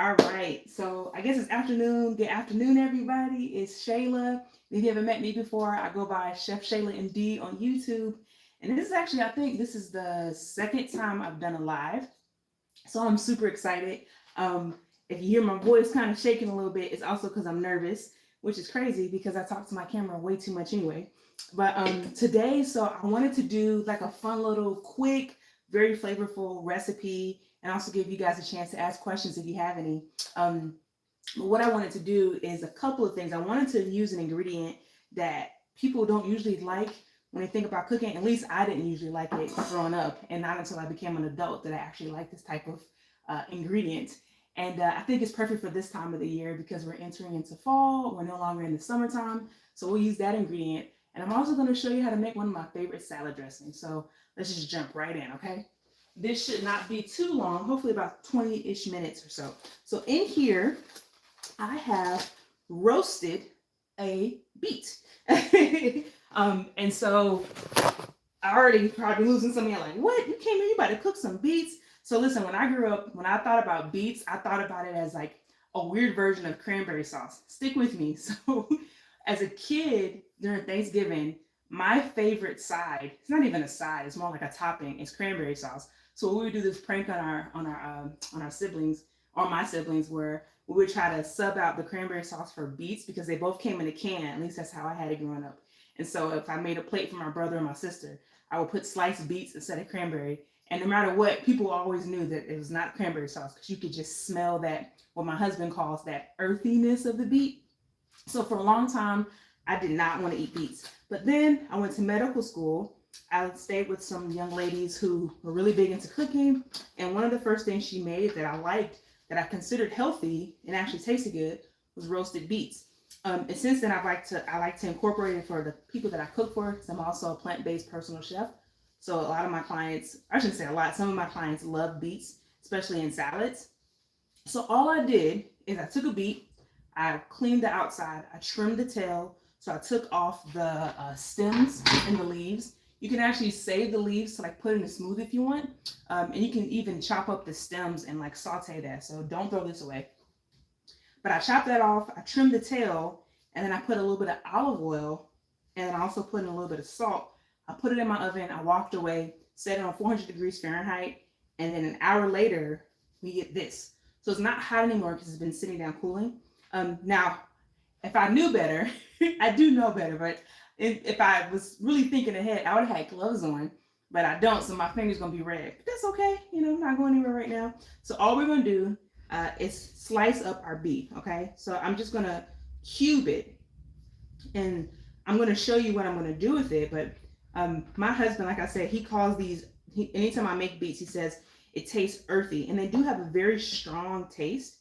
All right, so I guess it's afternoon. Good afternoon, everybody. It's Shayla. If you haven't met me before, I go by Chef Shayla MD on YouTube. And this is actually, I think this is the second time I've done a live. So I'm super excited. Um, if you hear my voice kind of shaking a little bit, it's also because I'm nervous, which is crazy because I talk to my camera way too much anyway. But today, so I wanted to do like a fun little quick, very flavorful recipe and also give you guys a chance to ask questions if you have any. Um, but what I wanted to do is a couple of things. I wanted to use an ingredient that people don't usually like when they think about cooking. At least I didn't usually like it growing up, and not until I became an adult did I actually like this type of ingredient. And I think it's perfect for this time of the year because we're entering into fall. We're no longer in the summertime. So we'll use that ingredient. And I'm also going to show you how to make one of my favorite salad dressings. So let's just jump right in, okay? This should not be too long, hopefully about 20-ish minutes or so. So in here, I have roasted a beet. And so I already probably losing some of you like, what? You came here, you about to cook some beets? So listen, when I grew up, when I thought about beets, I thought about it as like a weird version of cranberry sauce. Stick with me. So as a kid during Thanksgiving, my favorite side, it's not even a side, it's more like a topping, is cranberry sauce. So we would do this prank on our siblings, or my siblings, where we would try to sub out the cranberry sauce for beets because they both came in a can. At least that's how I had it growing up. And so if I made a plate for my brother and my sister, I would put sliced beets instead of cranberry. And no matter what, people always knew that it was not cranberry sauce because you could just smell that, what my husband calls that earthiness of the beet. So for a long time, I did not want to eat beets. But then I went to medical school. I stayed with some young ladies who were really big into cooking. And one of the first things she made that I liked, that I considered healthy and actually tasted good, was roasted beets. And since then, I like to incorporate it for the people that I cook for, because I'm also a plant-based personal chef. So a lot of my clients, I shouldn't say a lot, some of my clients love beets, especially in salads. So all I did is I took a beet, I cleaned the outside, I trimmed the tail, so I took off the stems and the leaves. You can actually save the leaves to like put in a smoothie if you want, and you can even chop up the stems and like saute that. So don't throw this away. But I chopped that off, I trimmed the tail, and then I put a little bit of olive oil, and then I also put in a little bit of salt. I put it in my oven, I walked away, set it on 400 degrees Fahrenheit, and then an hour later, we get this. So it's not hot anymore because it's been sitting down cooling. Now, if I knew better, I do know better, but if I was really thinking ahead, I would have had gloves on, but I don't, so my finger's gonna be red. But that's okay, I'm not going anywhere right now. So all we're gonna do is slice up our beef, okay? So I'm just gonna cube it, and I'm gonna show you what I'm gonna do with it, but my husband, like I said, he calls these, anytime I make beets, he says it tastes earthy, and they do have a very strong taste.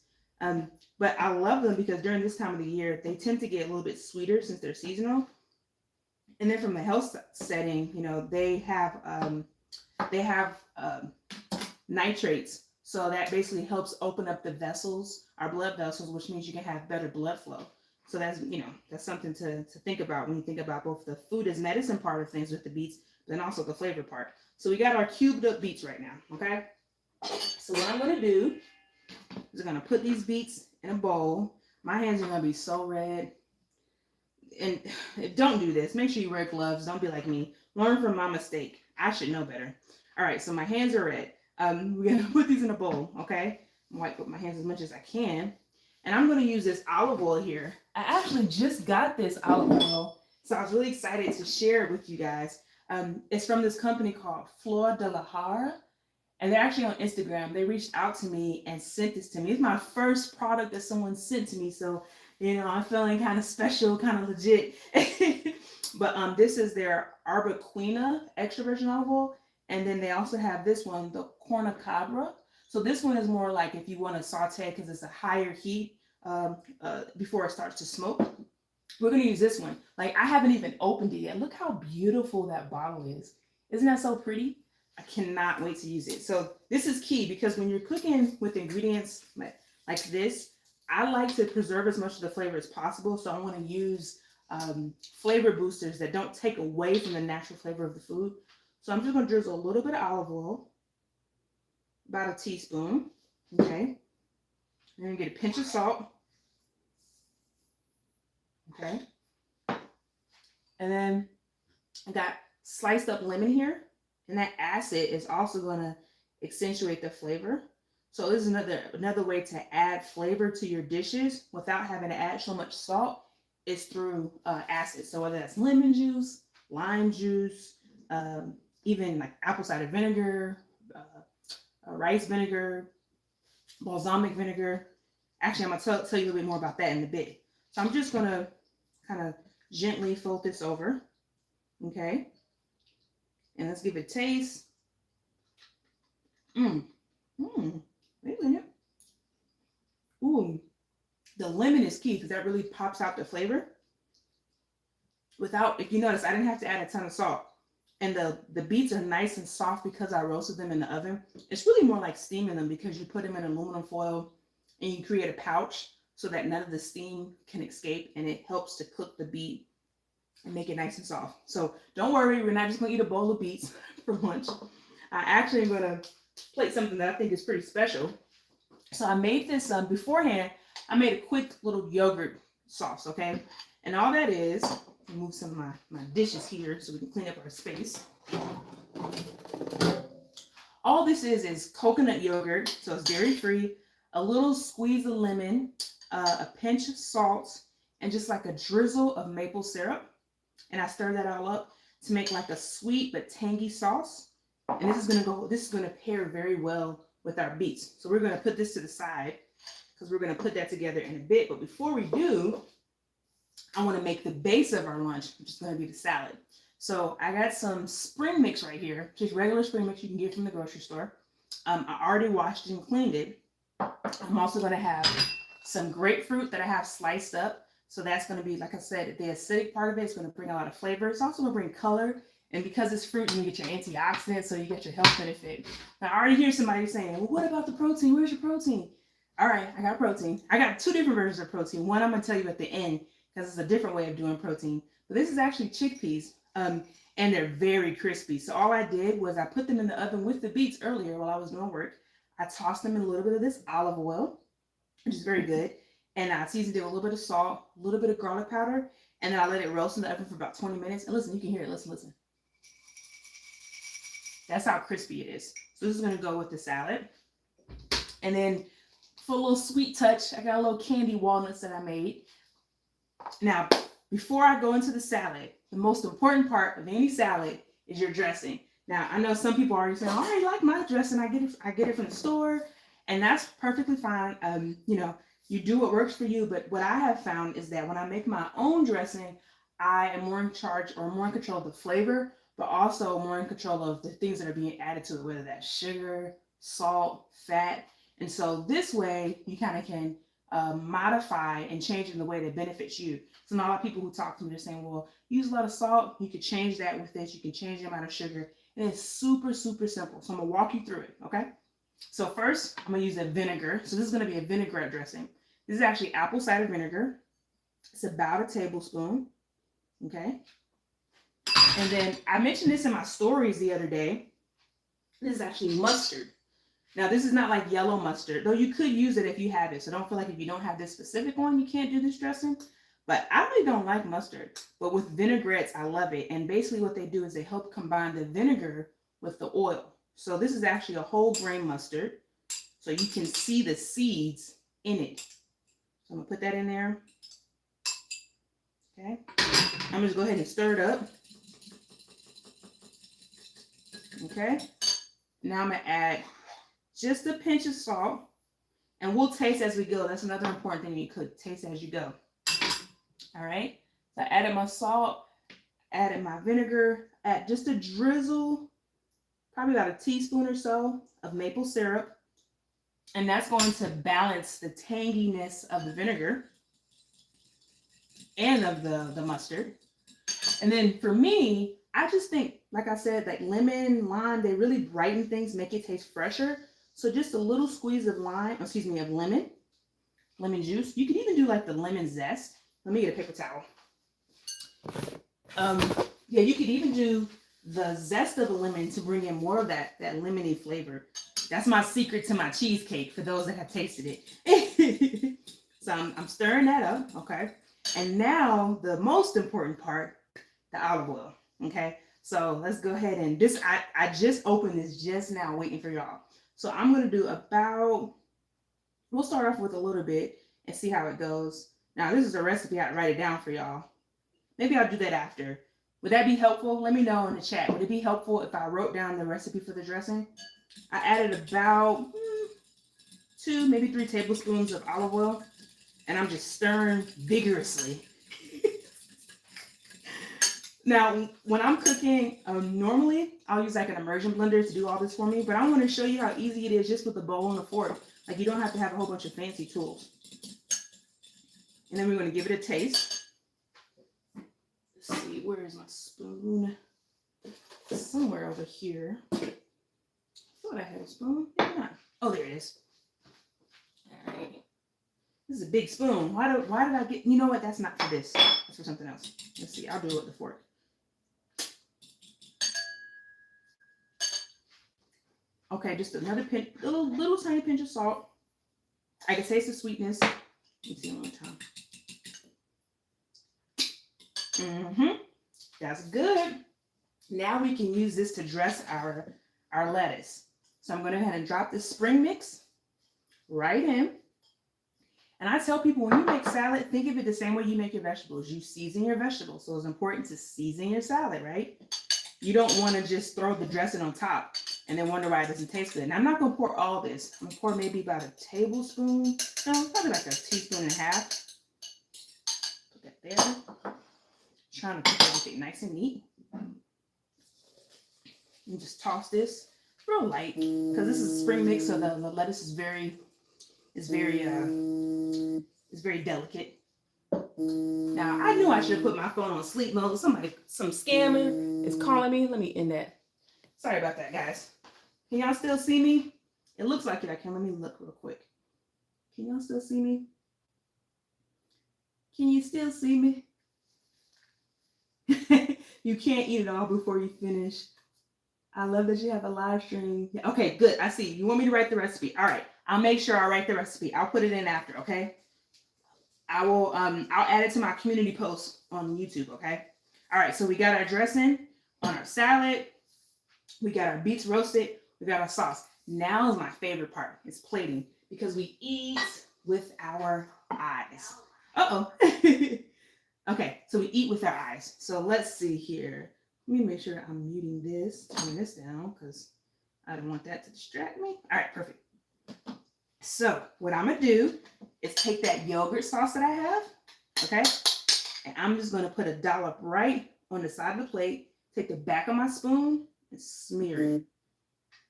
But I love them because during this time of the year, they tend to get a little bit sweeter since they're seasonal. And then from the health setting, they have nitrates, so that basically helps open up the vessels, our blood vessels, which means you can have better blood flow. So that's something to think about when you think about both the food as medicine part of things with the beets, but then also the flavor part. So we got our cubed up beets right now, okay? So what I'm gonna do is I'm gonna put these beets in a bowl. My hands are gonna be so red. And don't do this. Make sure you wear gloves. Don't be like me. Learn from my mistake. I should know better. All right, so my hands are red. We're gonna put these in a bowl, okay? I'm gonna wipe up my hands as much as I can. And I'm gonna use this olive oil here. I actually just got this olive oil, so I was really excited to share it with you guys. It's from this company called Flor de la Jara, and they're actually on Instagram. They reached out to me and sent this to me. It's my first product that someone sent to me, so I'm feeling kind of special, kind of legit. But this is their Arbequina extra virgin olive oil, and then they also have this one, the Corna Cabra. So this one is more like if you want to saute because it's a higher heat before it starts to smoke. We're going to use this one. Like, I haven't even opened it yet. Look how beautiful that bottle is. Isn't that so pretty? I cannot wait to use it. So this is key because when you're cooking with ingredients like this, I like to preserve as much of the flavor as possible. So I want to use flavor boosters that don't take away from the natural flavor of the food. So I'm just going to drizzle a little bit of olive oil, about a teaspoon, okay? And then get a pinch of salt. Okay. And then I got sliced up lemon here. And that acid is also going to accentuate the flavor. So this is another way to add flavor to your dishes without having to add so much salt is through acid. So whether that's lemon juice, lime juice, even like apple cider vinegar, rice vinegar, balsamic vinegar. Actually, I'm going to tell you a little bit more about that in a bit. So I'm just going to kind of gently fold this over. Okay. And let's give it a taste. Wait a minute. Ooh, the lemon is key because that really pops out the flavor. Without, if you notice, I didn't have to add a ton of salt. And the beets are nice and soft because I roasted them in the oven. It's really more like steaming them because you put them in aluminum foil and you create a pouch so that none of the steam can escape, and it helps to cook the beet and make it nice and soft. So don't worry, we're not just gonna eat a bowl of beets for lunch. I actually am gonna plate something that I think is pretty special. So I made this beforehand. I made a quick little yogurt sauce, okay? And all that is, move some of my dishes here so we can clean up our space. All this is coconut yogurt, so it's dairy-free, a little squeeze of lemon, a pinch of salt, and just like a drizzle of maple syrup. And I stir that all up to make like a sweet but tangy sauce. And this is gonna pair very well with our beets. So we're gonna put this to the side because we're gonna put that together in a bit. But before we do, I wanna make the base of our lunch, which is gonna be the salad. So I got some spring mix right here, just regular spring mix you can get from the grocery store. I already washed and cleaned it. I'm also gonna have some grapefruit that I have sliced up. So that's gonna be, like I said, the acidic part of it is gonna bring a lot of flavor. It's also gonna bring color. And because it's fruit, you get your antioxidants, so you get your health benefit. Now, I already hear somebody saying, well, what about the protein? Where's your protein? All right, I got protein. I got two different versions of protein. One I'm going to tell you at the end, because it's a different way of doing protein. But this is actually chickpeas, and they're very crispy. So all I did was I put them in the oven with the beets earlier while I was doing work. I tossed them in a little bit of this olive oil, which is very good. And I seasoned it with a little bit of salt, a little bit of garlic powder, and then I let it roast in the oven for about 20 minutes. And listen, you can hear it. Listen. That's how crispy it is. So this is going to go with the salad. And then for a little sweet touch, I got a little candy walnuts that I made. Now, before I go into the salad, the most important part of any salad is your dressing. Now, I know some people are already saying, I already like my dressing. I get it from the store, and that's perfectly fine. You do what works for you. But what I have found is that when I make my own dressing, I am more in charge or more in control of the flavor, but also more in control of the things that are being added to it, whether that's sugar, salt, fat. And so this way you kind of can modify and change in the way that benefits you. So now a lot of people who talk to me, they're saying, well, use a lot of salt. You could change that with this. You can change the amount of sugar. And it's super, super simple. So I'm going to walk you through it, okay? So first, I'm going to use a vinegar. So this is going to be a vinaigrette dressing. This is actually apple cider vinegar. It's about a tablespoon, okay? And then I mentioned this in my stories the other day. This is actually mustard. Now, this is not like yellow mustard, though you could use it if you have it. So don't feel like if you don't have this specific one, you can't do this dressing. But I really don't like mustard. But with vinaigrettes, I love it. And basically what they do is they help combine the vinegar with the oil. So this is actually a whole grain mustard. So you can see the seeds in it. So I'm going to put that in there. Okay. I'm just going to go ahead and stir it up. Okay. Now I'm going to add just a pinch of salt, and we'll taste as we go. That's another important thing you could taste as you go. All right. So I added my salt, added my vinegar, add just a drizzle, probably about a teaspoon or so of maple syrup. And that's going to balance the tanginess of the vinegar and of the mustard. And then for me, I just think, like I said, like lemon, lime, they really brighten things, make it taste fresher. So just a little squeeze of lemon juice. You can even do like the lemon zest. Let me get a paper towel. Yeah, you could even do the zest of the lemon to bring in more of that lemony flavor. That's my secret to my cheesecake for those that have tasted it. So I'm stirring that up, okay? And now the most important part, the olive oil, okay? So let's go ahead and this, I just opened this just now waiting for y'all. So I'm gonna do about, we'll start off with a little bit and see how it goes. Now this is a recipe, I write it down for y'all. Maybe I'll do that after. Would that be helpful? Let me know in the chat. Would it be helpful if I wrote down the recipe for the dressing? I added about 2, maybe 3 tablespoons of olive oil, and I'm just stirring vigorously. Now, when I'm cooking, normally I'll use like an immersion blender to do all this for me, but I want to show you how easy it is just with a bowl and a fork. Like you don't have to have a whole bunch of fancy tools. And then we're going to give it a taste. Let's see, where is my spoon? Somewhere over here. I thought I had a spoon. Maybe not. Oh, there it is. All right. This is a big spoon. Why did I get, you know what? That's not for this. That's for something else. Let's see. I'll do it with the fork. Okay, just another pinch, little tiny pinch of salt. I can taste the sweetness. Let me see one more time. That's good. Now we can use this to dress our lettuce. So I'm going to go ahead and drop this spring mix right in. And I tell people, when you make salad, think of it the same way you make your vegetables. You season your vegetables. So it's important to season your salad, right? You don't want to just throw the dressing on top and then wonder why it doesn't taste good. Now, I'm not going to pour all this. I'm going to pour maybe about a tablespoon. No, probably like a teaspoon and a half. Put that there. Trying to keep everything nice and neat. And just toss this real light because this is spring mix, so the lettuce is very delicate. Now I knew I should have put my phone on sleep mode. Some scammer is calling me. Let me end that. Sorry about that, guys. Can y'all still see me? It looks like it. I can. Let me look real quick. Can y'all still see me? Can you still see me? You can't eat it all before you finish. I love that you have a live stream. Okay, good. I see. You want me to write the recipe? All right. I'll make sure I write the recipe. I'll put it in after, okay? I will I'll add it to my community post on YouTube, okay? All right, so we got our dressing on our salad. We got our beets roasted. We got our sauce. Now is my favorite part. It's plating because we eat with our eyes. Uh-oh. Okay, so we eat with our eyes. So let's see here. Let me make sure I'm muting this, turning this down because I don't want that to distract me. All right, perfect. So what I'm going to do is take that yogurt sauce that I have, okay? And I'm just going to put a dollop right on the side of the plate, take the back of my spoon and smear it.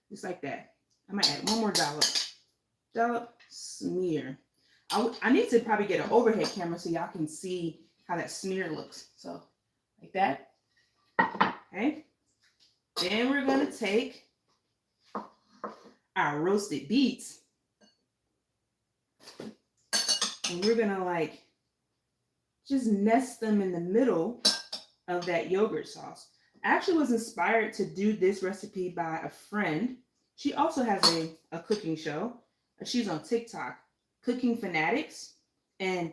Just like that. I might add one more dollop. Dollop, smear. I need to probably get an overhead camera so y'all can see how that smear looks. So like that. Okay. Then we're going to take our roasted beets and we're going to like just nest them in the middle of that yogurt sauce. I actually was inspired to do this recipe by a friend. She also has a cooking show. She's on TikTok, Cooking Fanatics. And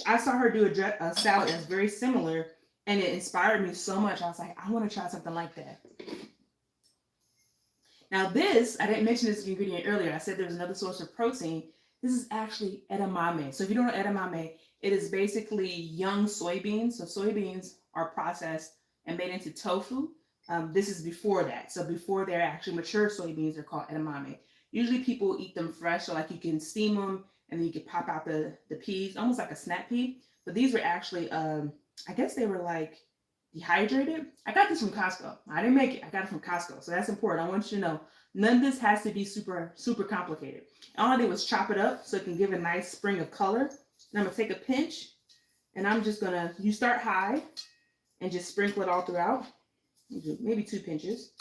I saw her do a salad that's very similar. And it inspired me so much. I was like, I want to try something like that. Now this, I didn't mention this ingredient earlier. I said there was another source of protein. This is actually edamame. So if you don't know edamame, it is basically young soybeans. So soybeans are processed and made into tofu. This is before that. So before they're actually mature soybeans, they're called edamame. Usually people eat them fresh. So like you can steam them and then you can pop out the peas, almost like a snap pea. But these were actually, I guess they were like dehydrated. I got this from Costco. I didn't make it. I got it from Costco. So that's important. I want you to know none of this has to be super, super complicated. All I did was chop it up so it can give a nice spring of color. And I'm going to take a pinch and I'm just going to, you start high and just sprinkle it all throughout. Maybe 2 pinches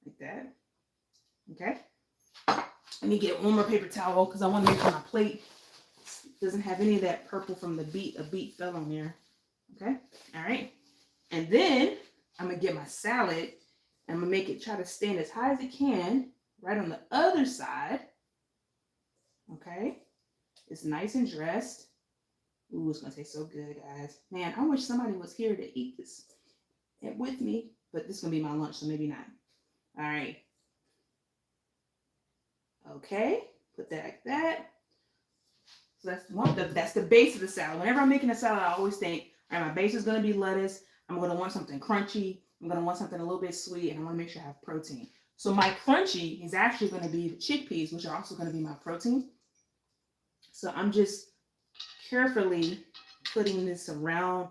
like that. Okay. Let me get one more paper towel because I want to make sure my plate doesn't have any of that purple from the beet. A beet fell on there. Okay. All right. And then I'm going to get my salad. I'm going to make it try to stand as high as it can right on the other side. Okay. It's nice and dressed. Ooh, it's gonna taste so good, guys. Man, I wish somebody was here to eat this with me, but this is gonna be my lunch, so maybe not. All right. Okay, put that like that. So that's the base of the salad. Whenever I'm making a salad, I always think, all right, my base is gonna be lettuce. I'm gonna want something crunchy. I'm gonna want something a little bit sweet, and I want to make sure I have protein. So my crunchy is actually gonna be the chickpeas, which are also gonna be my protein. So I'm just carefully putting this around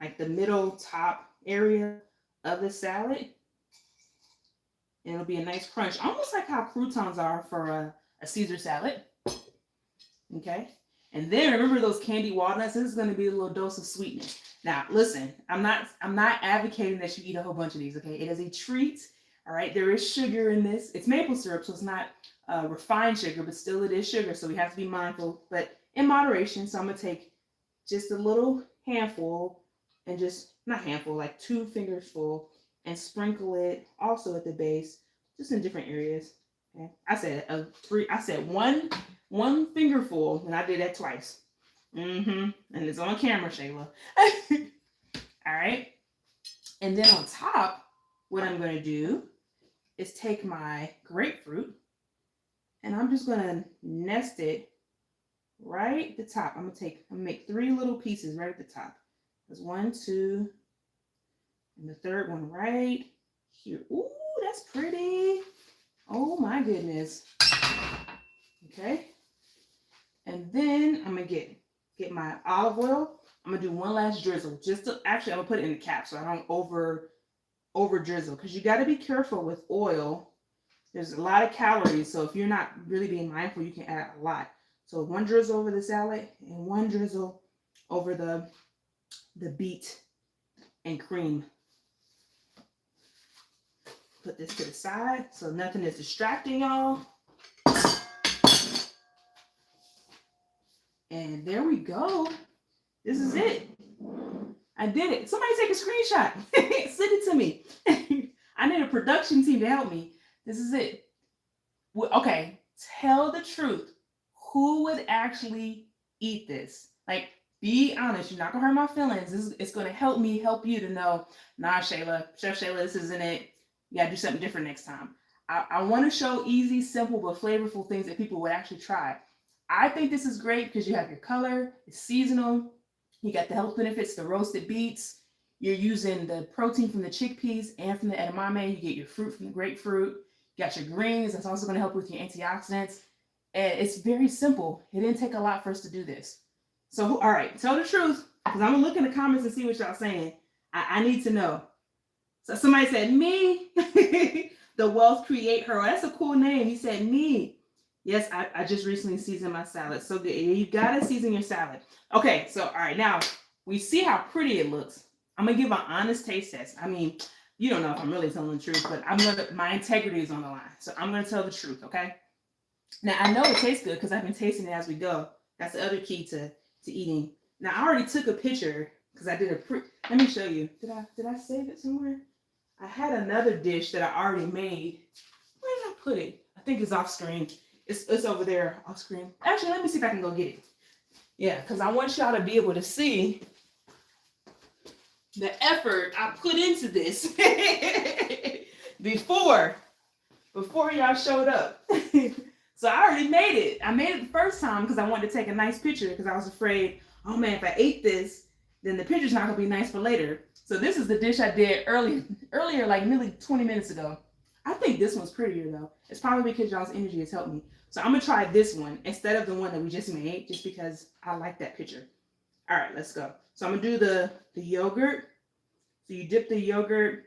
like the middle top area of the salad. And it'll be a nice crunch, almost like how croutons are for a Caesar salad. Okay. And then remember those candied walnuts. This is going to be a little dose of sweetness. Now, listen, I'm not advocating that you eat a whole bunch of these. Okay. It is a treat. All right. There is sugar in this. It's maple syrup, so it's not refined sugar, but still it is sugar. So we have to be mindful, but in moderation. So I'm going to take just a little handful and just, not handful, like 2 fingers full, and sprinkle it also at the base, just in different areas. Okay. I said one fingerful, and I did that twice. And it's on camera, Shayla. All right. And then on top, what I'm going to do is take my grapefruit, and I'm just going to nest it right at the top. I'm gonna make 3 little pieces right at the top. There's 1, 2, and the third one right here. Ooh, that's pretty. Oh my goodness. Okay. And then I'm gonna get my olive oil. I'm gonna do one last drizzle. Actually, I'm gonna put it in the cap so I don't over drizzle, because you got to be careful with oil. There's a lot of calories, so if you're not really being mindful, you can add a lot. So 1 drizzle over the salad and 1 drizzle over the beet and cream. Put this to the side so nothing is distracting y'all. And there we go. This is it. I did it. Somebody take a screenshot. Send it to me. I need a production team to help me. This is it. Okay, tell the truth. Who would actually eat this? Like, be honest. You're not gonna hurt my feelings. It's gonna help me help you to know, nah, Shayla, Chef Shayla, this isn't it. You gotta do something different next time. I want to show easy, simple, but flavorful things that people would actually try. I think this is great because you have your color, it's seasonal, you got the health benefits, the roasted beets, you're using the protein from the chickpeas and from the edamame, you get your fruit from the grapefruit, you got your greens, that's also going to help with your antioxidants, and it's very simple. It didn't take a lot for us to do this. So, all right, tell the truth, because I'm going to look in the comments and see what y'all saying. I need to know. So somebody said, me, the wealth create her. Oh, that's a cool name. He said, me. Yes, I just recently seasoned my salad. So good. You got to season your salad. Okay, so all right, now we see how pretty it looks. I'm going to give an honest taste test. I mean, you don't know if I'm really telling the truth, but my integrity is on the line. So I'm going to tell the truth, okay? Now, I know it tastes good because I've been tasting it as we go. That's the other key to eating. Now, I already took a picture because I did let me show you. Did I save it somewhere? I had another dish that I already made. Where did I put it? I think it's off screen. It's over there off screen. Actually, let me see if I can go get it. Yeah, because I want y'all to be able to see the effort I put into this before y'all showed up. So I already made it. I made it the first time because I wanted to take a nice picture because I was afraid, oh man, if I ate this, then the picture's not gonna be nice for later. So this is the dish I did earlier, like nearly 20 minutes ago. I think this one's prettier though. It's probably because y'all's energy has helped me. So I'm gonna try this one instead of the one that we just made, just because I like that picture. All right, let's go. So I'm gonna do the yogurt. So you dip the yogurt.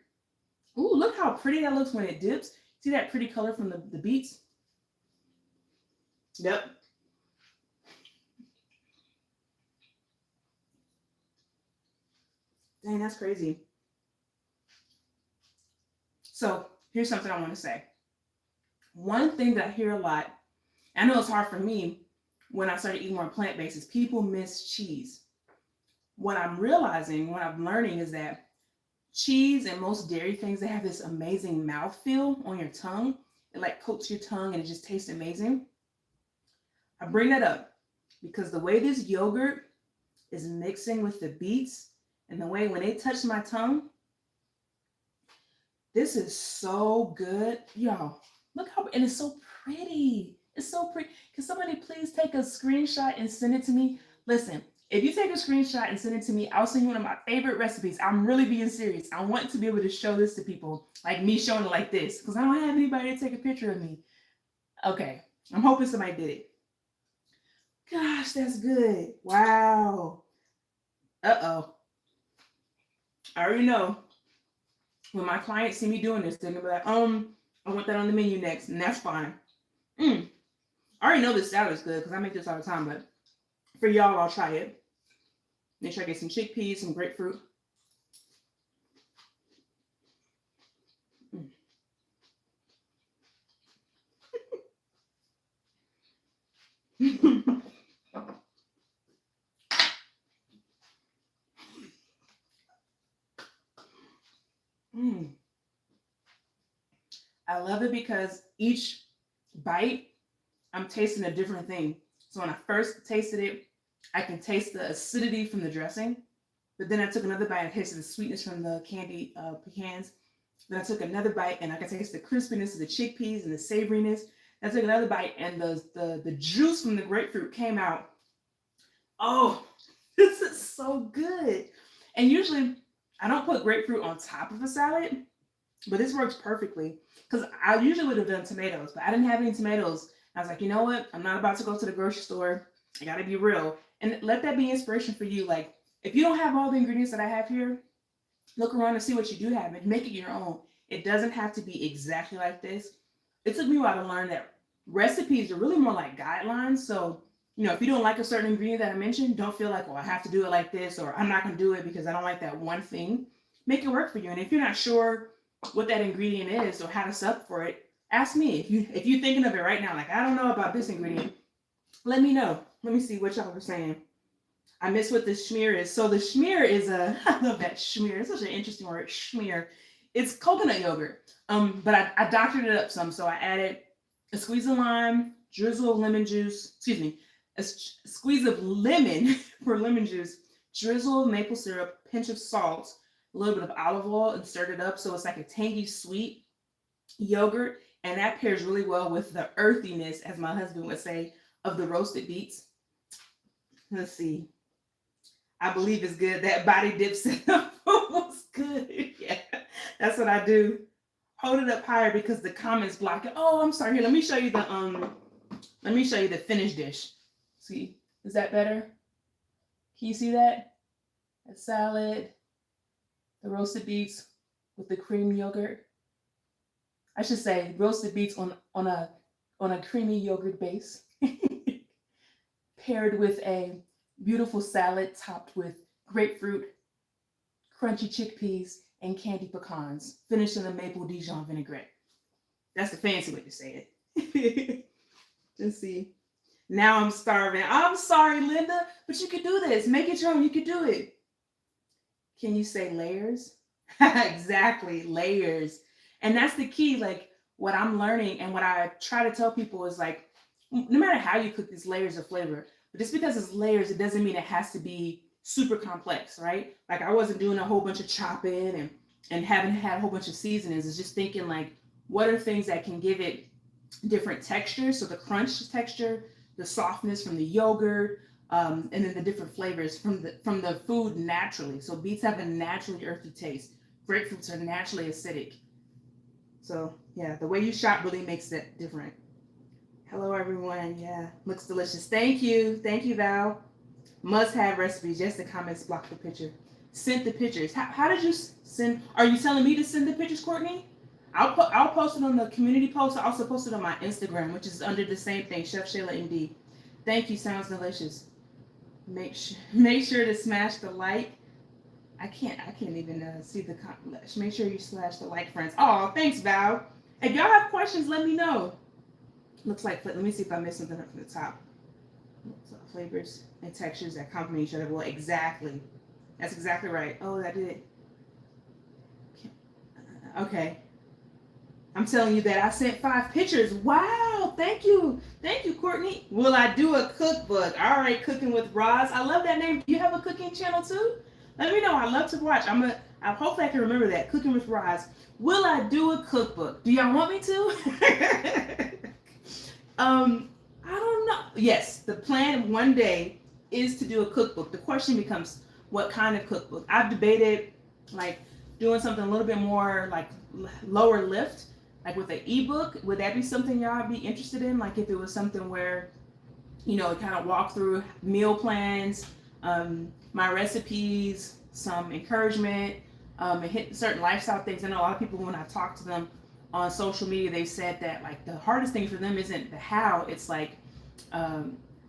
Ooh, look how pretty that looks when it dips. See that pretty color from the beets? Yep. Dang, that's crazy. So here's something I want to say. One thing that I hear a lot, I know it's hard for me when I started eating more plant-based, is people miss cheese. What I'm realizing, what I'm learning is that cheese and most dairy things, they have this amazing mouthfeel on your tongue. It like coats your tongue and it just tastes amazing. I bring that up because the way this yogurt is mixing with the beets and the way when they touch my tongue, this is so good. Y'all, look how, and it's so pretty. It's so pretty. Can somebody please take a screenshot and send it to me? Listen, if you take a screenshot and send it to me, I'll send you one of my favorite recipes. I'm really being serious. I want to be able to show this to people, like me showing it like this, because I don't have anybody to take a picture of me. Okay, I'm hoping somebody did it. Gosh, that's good. Wow. Uh-oh. I already know. When my clients see me doing this, they're gonna be like, I want that on the menu next, and that's fine. I already know this salad is good because I make this all the time, but for y'all, I'll try it. Make sure I get some chickpeas, some grapefruit. I love it because each bite, I'm tasting a different thing. So when I first tasted it, I can taste the acidity from the dressing. But then I took another bite and tasted the sweetness from the candied pecans. Then I took another bite and I could taste the crispiness of the chickpeas and the savoriness. Then I took another bite and the juice from the grapefruit came out. Oh, this is so good. And usually I don't put grapefruit on top of a salad, but this works perfectly because I usually would have done tomatoes, but I didn't have any tomatoes. I was like, you know what? I'm not about to go to the grocery store. I got to be real. And let that be inspiration for you. Like, if you don't have all the ingredients that I have here, look around and see what you do have and make it your own. It doesn't have to be exactly like this. It took me a while to learn that recipes are really more like guidelines. So, you know, if you don't like a certain ingredient that I mentioned, don't feel like, well, I have to do it like this, or I'm not going to do it because I don't like that one thing. Make it work for you. And if you're not sure what that ingredient is or how to sub for it, ask me. If you're thinking of it right now, like, I don't know about this ingredient, let me know. Let me see what y'all were saying. I miss what the schmear is. So the schmear is I love that schmear. It's such an interesting word, schmear. It's coconut yogurt. But I doctored it up some. So I added a squeeze of lime, drizzle of lemon juice, a squeeze of lemon for lemon juice, drizzle of maple syrup, pinch of salt, a little bit of olive oil, and stirred it up. So it's like a tangy, sweet yogurt. And that pairs really well with the earthiness, as my husband would say, of the roasted beets. Let's see. I believe it's good. That body dip setup was good. Yeah, that's what I do. Hold it up higher because the comments block it. Oh, I'm sorry. Here, let me show you the finished dish. See, is that better? Can you see that? A salad, the roasted beets with the cream yogurt. I should say roasted beets on a creamy yogurt base, paired with a beautiful salad topped with grapefruit, crunchy chickpeas, and candied pecans, finished in a maple Dijon vinaigrette. That's the fancy way to say it. Let's see. Now I'm starving. I'm sorry, Linda, but you could do this. Make it your own. You could do it. Can you say layers? Exactly, layers. And that's the key. Like, what I'm learning and what I try to tell people is, like, no matter how you cook these layers of flavor, but just because it's layers, it doesn't mean it has to be super complex, right? Like, I wasn't doing a whole bunch of chopping and haven't had a whole bunch of seasonings. It's just thinking, like, what are things that can give it different textures? So the crunch texture, the softness from the yogurt, and then the different flavors from the food naturally. So beets have a naturally earthy taste. Grapefruits are naturally acidic. So yeah, the way you shop really makes that different. Hello everyone. Yeah, looks delicious. Thank you, Val. Must have recipes. Yes, the comments blocked the picture. Sent the pictures. How did you send? Are you telling me to send the pictures, Courtney? I'll post it on the community post. I also post it on my Instagram, which is under the same thing, Chef Shayla MD. Thank you. Sounds delicious. Make sure to smash the like. I can't even see the comment. Make sure you slash the like, friends. Oh, thanks, Val. If y'all have questions, let me know. Looks like, let me see if I missed something up from the top. Flavors and textures that complement each other. Well, exactly. That's exactly right. Oh, I did it. Okay. I'm telling you that I sent 5 pictures. Wow, thank you. Thank you, Courtney. Will I do a cookbook? All right, Cooking with Roz. I love that name. Do you have a cooking channel too? Let me know. I love to watch. Hopefully I can remember that. Cooking with Roz. Will I do a cookbook? Do y'all want me to? I don't know. Yes, the plan one day is to do a cookbook. The question becomes, what kind of cookbook? I've debated like doing something a little bit more like lower lift, like with an ebook. Would that be something y'all be interested in? Like if it was something where, you know, kind of walk through meal plans, my recipes, some encouragement, and hit certain lifestyle things. I know a lot of people, when I talk to them on social media, they've said that like the hardest thing for them isn't the how, it's like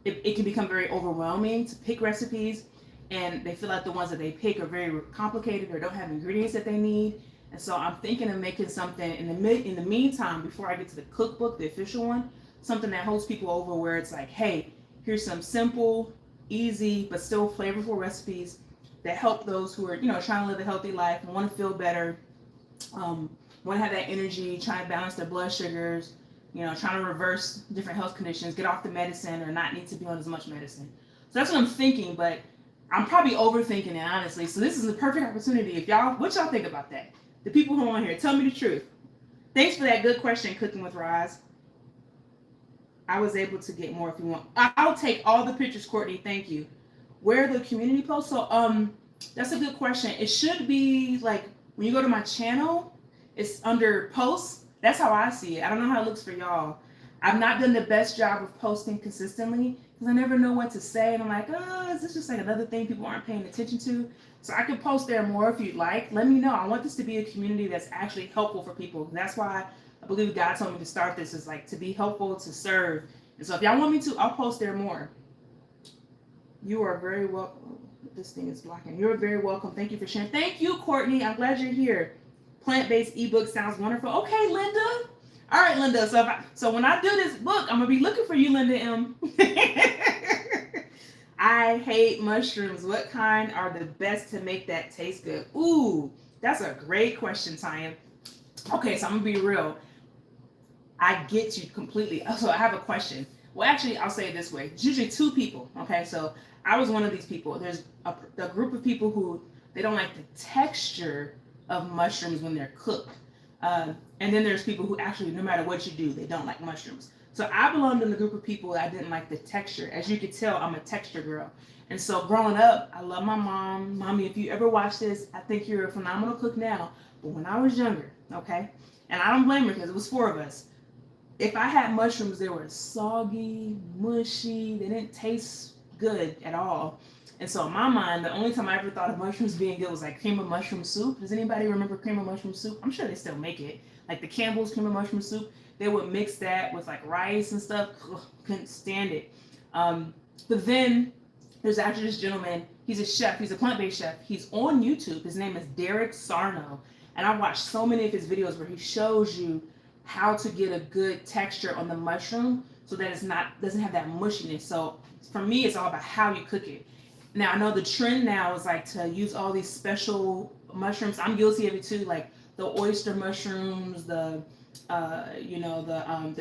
it can become very overwhelming to pick recipes, and they feel like the ones that they pick are very complicated or don't have ingredients that they need. And so I'm thinking of making something in the meantime, before I get to the cookbook, the official one, something that holds people over, where it's like, hey, here's some simple, easy, but still flavorful recipes that help those who are, you know, trying to live a healthy life and want to feel better, want to have that energy, trying to balance their blood sugars, you know, trying to reverse different health conditions, get off the medicine or not need to be on as much medicine. So that's what I'm thinking, but I'm probably overthinking it, honestly. So this is the perfect opportunity. If y'all, what y'all think about that? The people who are on here, tell me the truth. Thanks for that good question, Cooking with Roz. I was able to get more if you want. I'll take all the pictures, Courtney. Thank you. Where are the community posts? So that's a good question. It should be like when you go to my channel, it's under posts. That's how I see it. I don't know how it looks for y'all. I've not done the best job of posting consistently because I never know what to say. And I'm like, oh, is this just like another thing people aren't paying attention to? So I can post there more if you'd like. Let me know. I want this to be a community that's actually helpful for people. That's why I believe God told me to start this, is like to be helpful, to serve. And so if y'all want me to, I'll post there more. You are very welcome. This thing is blocking. You're very welcome. Thank you for sharing. Thank you, Courtney. I'm glad you're here. Plant-based ebook sounds wonderful. Okay, Linda. All right, Linda. So when I do this book, I'm gonna be looking for you, Linda M. I hate mushrooms. What kind are the best to make that taste good? Ooh, that's a great question, Tanya. Okay, so I'm gonna be real. I get you completely. So I have a question. Well, actually, I'll say it this way. It's usually 2 people. Okay, so I was one of these people. There's a group of people who they don't like the texture of mushrooms when they're cooked. And then there's people who actually, no matter what you do, they don't like mushrooms. So I belonged in the group of people that I didn't like the texture. As you can tell, I'm a texture girl. And so growing up, I love my mom. Mommy, if you ever watch this, I think you're a phenomenal cook now. But when I was younger, okay, and I don't blame her because it was 4 of us. If I had mushrooms, they were soggy, mushy. They didn't taste good at all. And so in my mind, the only time I ever thought of mushrooms being good was like cream of mushroom soup. Does anybody remember cream of mushroom soup? I'm sure they still make it. Like the Campbell's cream of mushroom soup. They would mix that with like rice and stuff. Ugh, couldn't stand it. But then there's actually this gentleman. He's a chef. He's a plant-based chef. He's on YouTube. His name is Derek Sarno. And I watched so many of his videos where he shows you how to get a good texture on the mushroom so that it's doesn't have that mushiness. So for me, it's all about how you cook it. Now I know the trend now is like to use all these special mushrooms. I'm guilty of it too, like the oyster mushrooms, the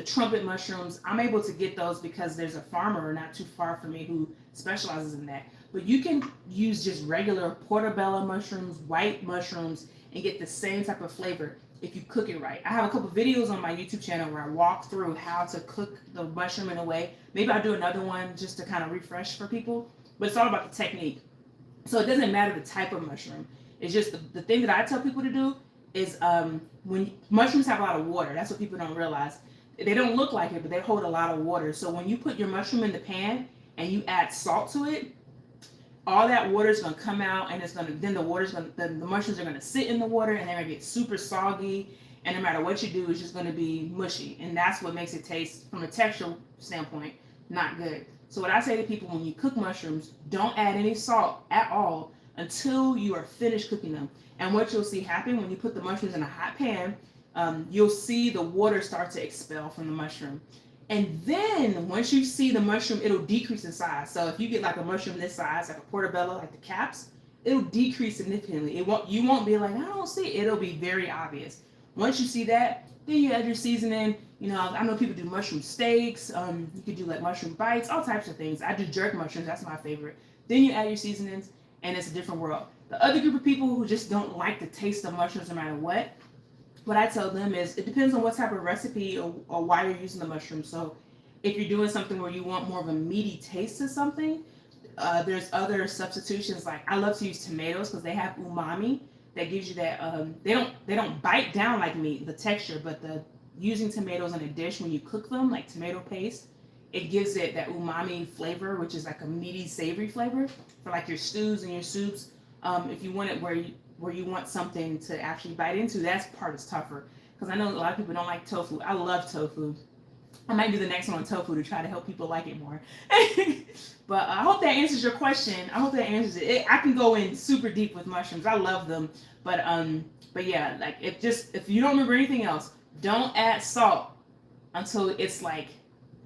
trumpet mushrooms. I'm able to get those because there's a farmer not too far from me who specializes in that. But you can use just regular portobello mushrooms, white mushrooms, and get the same type of flavor if you cook it right. I have a couple videos on my YouTube channel where I walk through how to cook the mushroom in a way. Maybe I'll do another one just to kind of refresh for people. But it's all about the technique. So it doesn't matter the type of mushroom. It's just the thing that I tell people to do is when mushrooms have a lot of water. That's what people don't realize. They don't look like it, but they hold a lot of water. So when you put your mushroom in the pan and you add salt to it, all that water is going to come out, and the mushrooms are going to sit in the water, and they're going to get super soggy. And no matter what you do, it's just going to be mushy. And that's what makes it taste, from a texture standpoint, not good. So what I say to people, when you cook mushrooms, don't add any salt at all until you are finished cooking them. And what you'll see happen when you put the mushrooms in a hot pan, you'll see the water start to expel from the mushroom. And then once you see the mushroom, it'll decrease in size. So if you get like a mushroom this size, like a portobello, like the caps, it'll decrease significantly. You won't be like, I don't see it. It'll be very obvious. Once you see that, then you add your seasoning. You know, I know people do mushroom steaks. You could do like mushroom bites, all types of things. I do jerk mushrooms. That's my favorite. Then you add your seasonings, and it's a different world. The other group of people who just don't like the taste of mushrooms no matter what I tell them is it depends on what type of recipe or why you're using the mushrooms. So if you're doing something where you want more of a meaty taste to something, there's other substitutions. Like I love to use tomatoes because they have umami that gives you that. They don't bite down like meat, the texture, but the using tomatoes in a dish when you cook them, like tomato paste, it gives it that umami flavor, which is like a meaty, savory flavor for like your stews and your soups. If you want it where you want something to actually bite into, that part is tougher. Because I know a lot of people don't like tofu. I love tofu. I might do the next one on tofu to try to help people like it more. But I hope that answers your question. I hope that answers it. I can go in super deep with mushrooms. I love them. But yeah, like if you don't remember anything else, don't add salt until it's like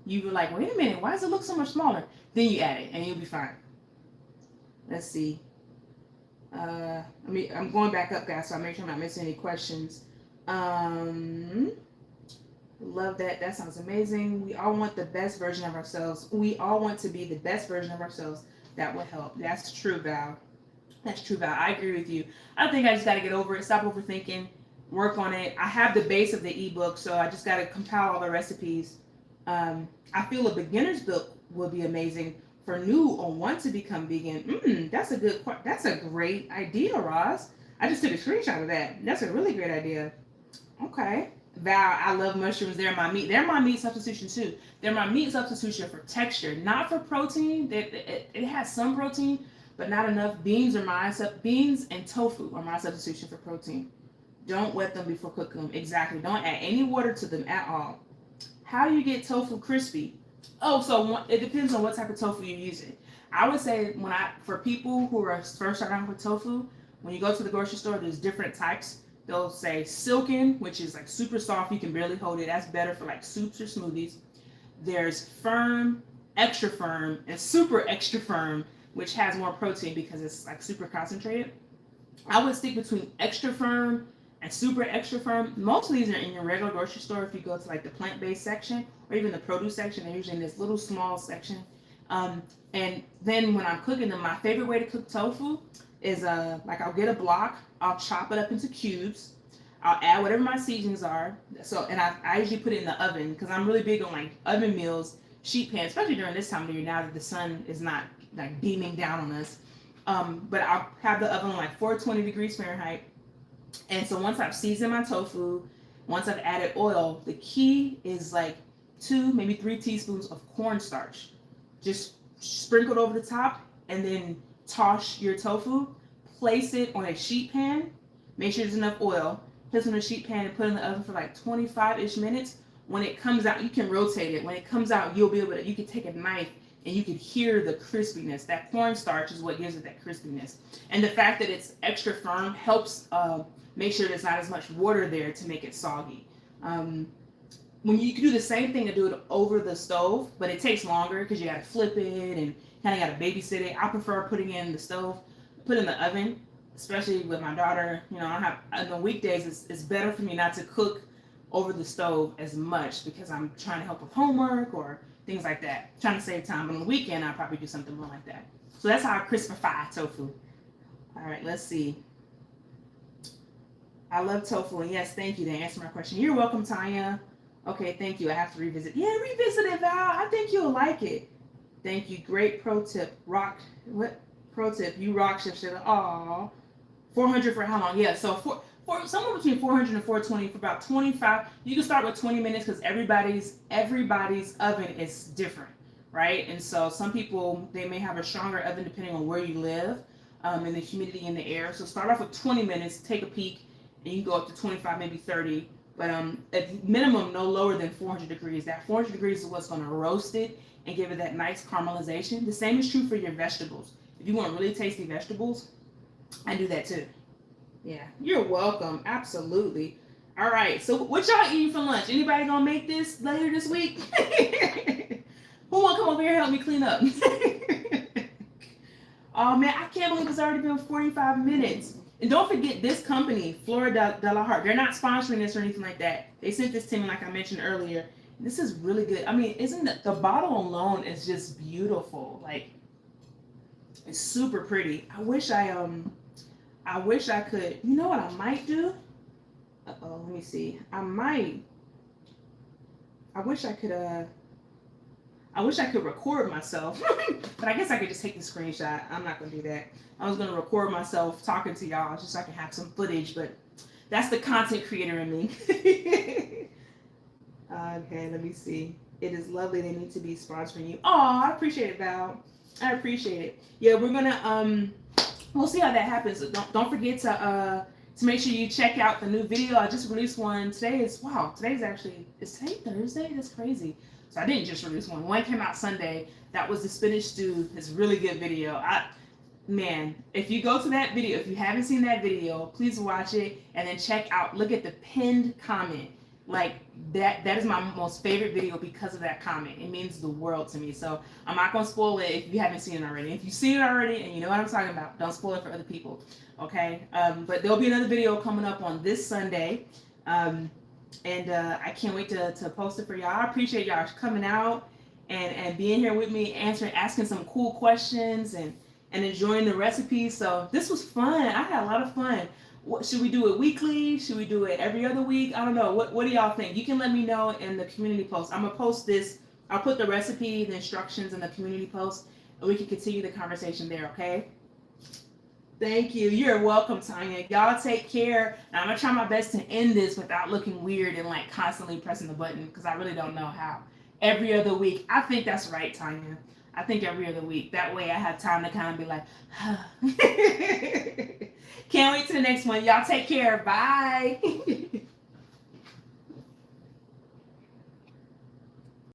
you were like, wait a minute, why does it look so much smaller? Then you add it and you'll be fine. Let's see. I'm going back up, guys, so I make sure I'm not missing any questions. Love that. That sounds amazing. We all want the best version of ourselves. We all want to be the best version of ourselves. That would help. That's true, Val. That's true, Val. I agree with you. I think I just got to get over it. Stop overthinking. Work on it. I have the base of the ebook, so I just got to compile all the recipes. I feel a beginner's book will be amazing for new or want to become vegan. That's a great idea, Roz. I just took a screenshot of that. That's a really great idea. Okay. Val, I love mushrooms. They're my meat. They're my meat substitution too. They're my meat substitution for texture, not for protein. It has some protein, but not enough. Beans and tofu are my substitution for protein. Don't wet them before cooking them. Exactly. Don't add any water to them at all. How do you get tofu crispy? Oh, so it depends on what type of tofu you're using. I would say for people who are first starting out with tofu, when you go to the grocery store, there's different types. They'll say silken, which is like super soft, you can barely hold it. That's better for like soups or smoothies. There's firm, extra firm, and super extra firm, which has more protein because it's like super concentrated. I would stick between extra firm and super extra firm. Most of these are in your regular grocery store. If you go to like the plant-based section or even the produce section, they're usually in this little small section. And then when I'm cooking them, my favorite way to cook tofu is like I'll get a block, I'll chop it up into cubes, I'll add whatever my seasonings are. So, and I usually put it in the oven because I'm really big on like oven meals, sheet pans, especially during this time of year now that the sun is not like beaming down on us. But I'll have the oven on like 420 degrees Fahrenheit. And so once I've seasoned my tofu, once I've added oil, the key is like 2, maybe 3 teaspoons of cornstarch. Just sprinkled over the top, and then toss your tofu, place it on a sheet pan, make sure there's enough oil, place it on a sheet pan and put it in the oven for like 25-ish minutes. When it comes out, you can rotate it. When it comes out, you'll be able to, you can take a knife and you can hear the crispiness. That cornstarch is what gives it that crispiness. And the fact that it's extra firm helps make sure there's not as much water there to make it soggy. When you can do the same thing to do it over the stove, but it takes longer because you got to flip it and kind of got to babysit it. I prefer putting it in the stove, put it in the oven, especially with my daughter. You know, on the weekdays, it's better for me not to cook over the stove as much because I'm trying to help with homework or things like that. Trying to save time. But on the weekend, I'll probably do something more like that. So that's how I crispify tofu. All right, let's see. I love tofu, and yes, thank you to answer my question. You're welcome, Tanya. Okay, thank you. I have to revisit. Yeah, revisit it, Val. I think you'll like it. Thank you. Great pro tip. Pro tip? You rock, Chef Sheila. Aw. 400 for how long? Yeah, so for somewhere between 400 and 420 for about 25. You can start with 20 minutes because everybody's oven is different, right? And so some people, they may have a stronger oven depending on where you live and the humidity in the air. So start off with 20 minutes, take a peek, and you can go up to 25, maybe 30. But at minimum, no lower than 400 degrees. That 400 degrees is what's going to roast it and give it that nice caramelization. The same is true for your vegetables. If you want really tasty vegetables, I do that too. Yeah, you're welcome. Absolutely. All right, so what y'all eating for lunch? Anybody gonna make this later this week? Who want to come over here and help me clean up? Oh man, I can't believe it's already been 45 minutes. And don't forget this company, Flora de la Heart. They're not sponsoring this or anything like that. They sent this to me, like I mentioned earlier. This is really good. I mean, isn't the bottle alone is just beautiful? Like, it's super pretty. I wish I could. You know what I might do? Let me see. I wish I could. I wish I could record myself, but I guess I could just take the screenshot. I'm not gonna do that. I was gonna record myself talking to y'all just so I can have some footage, but that's the content creator in me. Okay, let me see. It is lovely. They need to be sponsoring you. Oh, I appreciate it, Val. I appreciate it. Yeah, we're gonna we'll see how that happens. Don't forget to make sure you check out the new video. I just released one. Today's actually, is today Thursday? That's crazy. So I didn't just release one. One came out Sunday. That was the spinach stew. It's a really good video. Man, if you go to that video, if you haven't seen that video, please watch it and then look at the pinned comment. Like that is my most favorite video because of that comment. It means the world to me. So I'm not gonna spoil it if you haven't seen it already. If you've seen it already and you know what I'm talking about, don't spoil it for other people. Okay. But there'll be another video coming up on this Sunday. And I can't wait to post it for y'all. I appreciate y'all coming out and being here with me, asking some cool questions and enjoying the recipes. So this was fun. I had a lot of fun. Should we do it weekly? Should we do it every other week? I don't know. What do y'all think? You can let me know in the community post. I'm gonna post this. I'll put the recipe, the instructions in the community post, and we can continue the conversation there, okay? Thank you. You're welcome, Tanya. Y'all take care. Now, I'm gonna try my best to end this without looking weird and like constantly pressing the button because I really don't know how. Every other week. I think that's right, Tanya. I think every other week. That way I have time to kind of be like, Can't wait to the next one. Y'all take care. Bye.